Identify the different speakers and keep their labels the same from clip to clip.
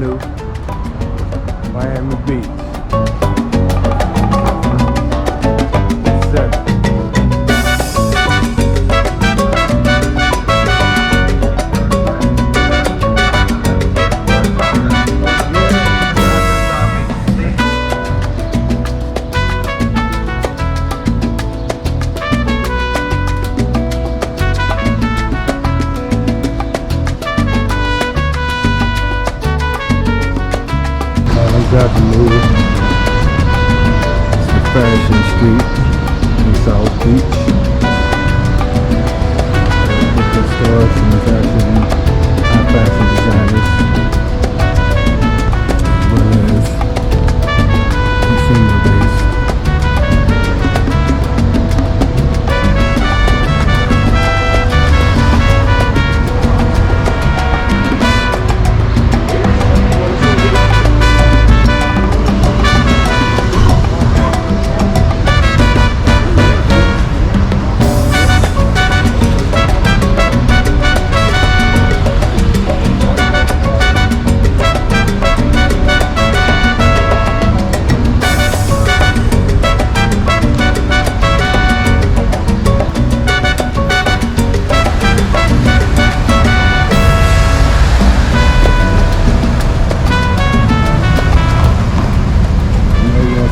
Speaker 1: Avenue, Miami Beach. 7. Avenue. It's the Fashion Street in South Beach. Different stores from fashion, high fashion designers, as well as consumer based.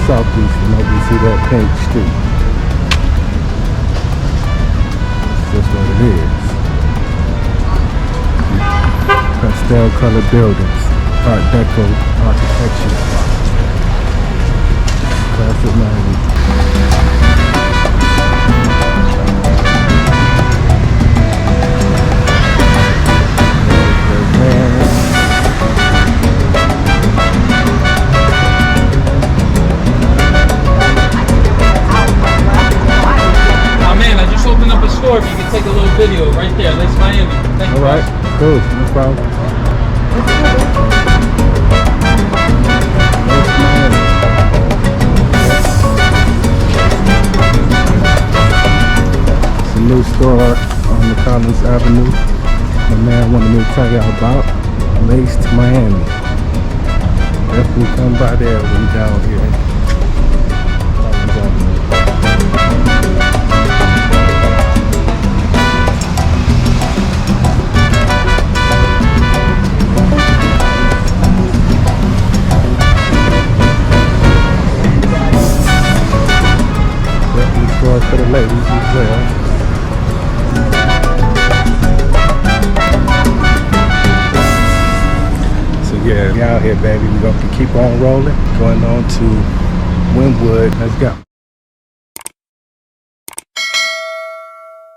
Speaker 1: South Beach, you know, we see that pink street. That's what it is. Pastel colored buildings, Art Deco architecture, classic Miami.
Speaker 2: If you can take a little video right there, Rise Miami. Thank you.
Speaker 1: Alright, cool, no problem. It's a new store on the Collins Avenue. My man wanted me to tell y'all about Rise Miami. Definitely come by there when you're down here. For the ladies as well. So yeah, we out here, baby. We're gonna keep on rolling. Going on to Wynwood. Let's go.